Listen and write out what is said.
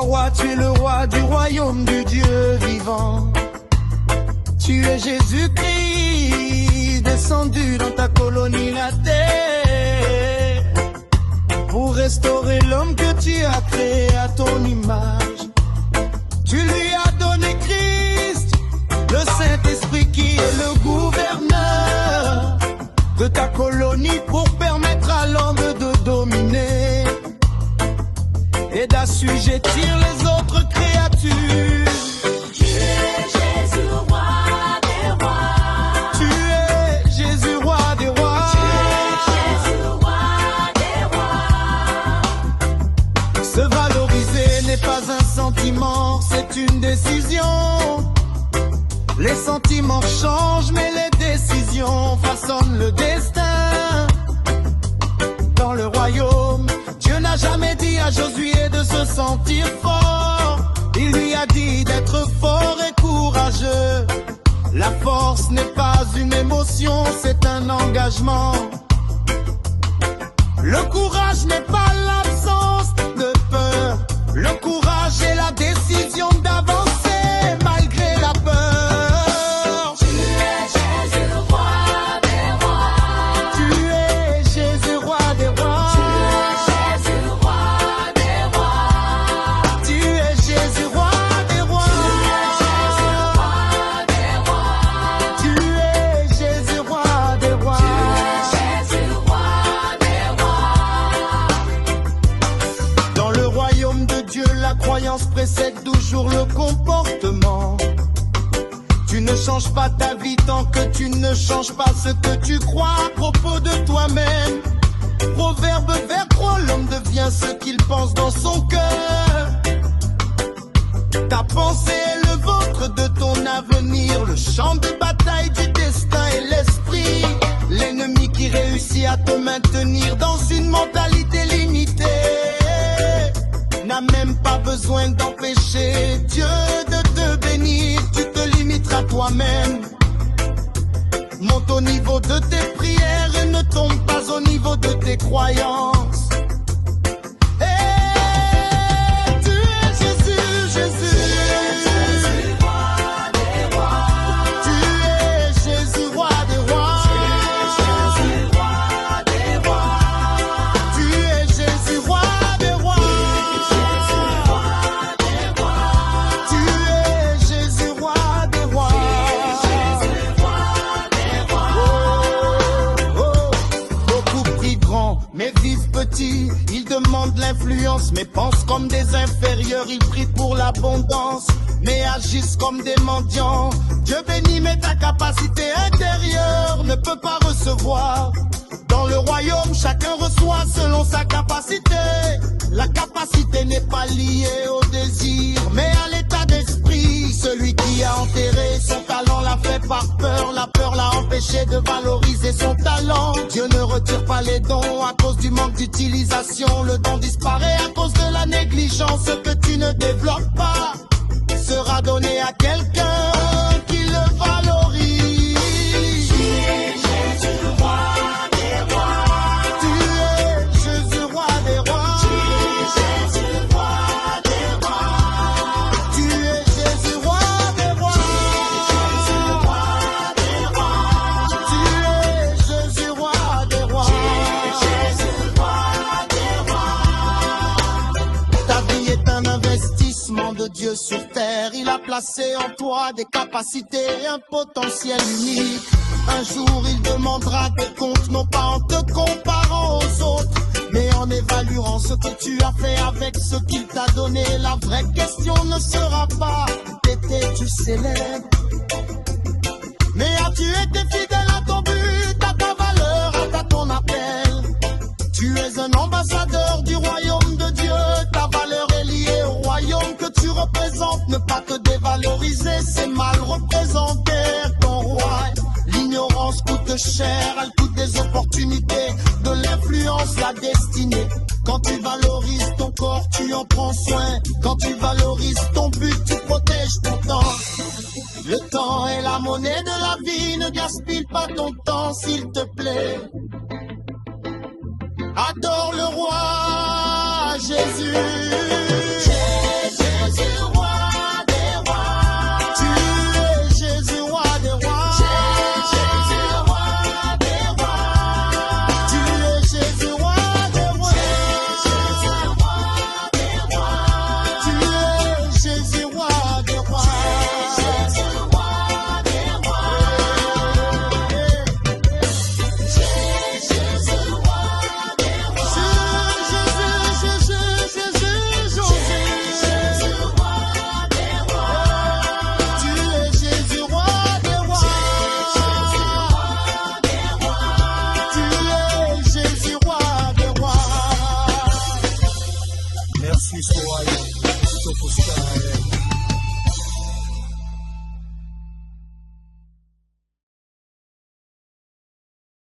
Roi, tu es le roi du royaume du Dieu vivant. Tu es Jésus-Christ, descendu dans ta colonie la terre, pour restaurer l'homme que tu as créé à ton image. Tu lui as donné Christ, le Saint-Esprit qui est le gouverneur de ta colonie, pour permettre à l'homme de dominer et d'assujettir les autres créatures. Tu es Jésus, roi des rois. Tu es Jésus, roi des rois. Tu es Jésus, roi des rois. Se valoriser n'est pas un sentiment, c'est une décision. Les sentiments changent, mais les décisions façonnent le destin. Dans le royaume, Dieu n'a jamais dit à Josué de se sentir fort. Il lui a dit d'être fort et courageux. La force n'est pas une émotion, c'est un engagement. Le courage n'est pas l'absence de peur. Le courage est la décision d'avancer malgré la peur. Tu es Jésus, roi des rois. Tu es Jésus, roi des rois. Tu es Jésus, roi des rois. Tu es Jésus, roi des rois. Tu es Jésus, roi des rois. Tu es Jésus, roi des rois. Tu es Jésus, roi des rois. Dans le royaume de Dieu, la croyance précède toujours le comportement. Tu ne changes pas ta vie tant que tu ne changes pas ce que tu crois à propos de toi-même. Proverbe vers 3, l'homme devient ce qu'il pense dans son cœur. Ta pensée est le ventre de ton avenir, le champ de bataille du destin et l'esprit. L'ennemi qui réussit à te maintenir dans une mentalité limitée n'a même pas besoin d'empêcher Dieu de te bénir. Tu te limiteras toi-même. Monte au niveau de tes prières et ne tombe pas au niveau de tes croyances. Et tu es Jésus, Jésus. Tu es Jésus, roi des rois. Tu es Jésus, roi des rois. Tu es Jésus, roi des rois. Beaucoup prient grand, mais vivent petit. Ils demandent l'influence, mais pensent comme des inférieurs. Ils prient pour l'abondance, mais agissent comme des mendiants. Dieu bénit, mais ta capacité intérieure ne peut pas recevoir. Dans le royaume, chacun reçoit selon sa capacité. La capacité n'est pas liée au désir, mais à l'état d'esprit. Celui qui a enterré son talent l'a fait par peur. La peur l'a empêché de valoriser son talent. Dieu ne retire pas les dons à cause du manque d'utilisation. Le don disparaît à cause de la négligence. Ce que tu ne développes pas sera donné à quelqu'un qui le valorise. Tu es Jésus, roi des rois. Tu es Jésus, roi des rois. Tu es Jésus, roi des rois. Tu es Jésus, roi des rois. Tu es Jésus, roi des rois. Ta vie est un investissement de Dieu sur terre. Il a placé en toi des capacités et un potentiel unique. Un jour il demandera des comptes, non pas en te comparant aux autres, mais en évaluant ce que tu as fait avec ce qu'il t'a donné. La vraie question ne sera pas t'étais-tu célèbre, mais as-tu été fidèle à ton but, à ta valeur, à ton appel. Tu es un ambassadeur du royaume de Dieu. Ta valeur est liée au royaume que tu représentes. Ne pas te dévaloriser, c'est mal représenter ton roi. L'ignorance coûte cher, elle coûte des opportunités, de l'influence, la destinée. Quand tu valorises ton corps, tu en prends soin. Quand tu valorises ton but, tu protèges ton temps. Le temps est la monnaie de la vie, ne gaspille pas ton temps s'il te plaît. Adore le roi Jésus. suis citoyen.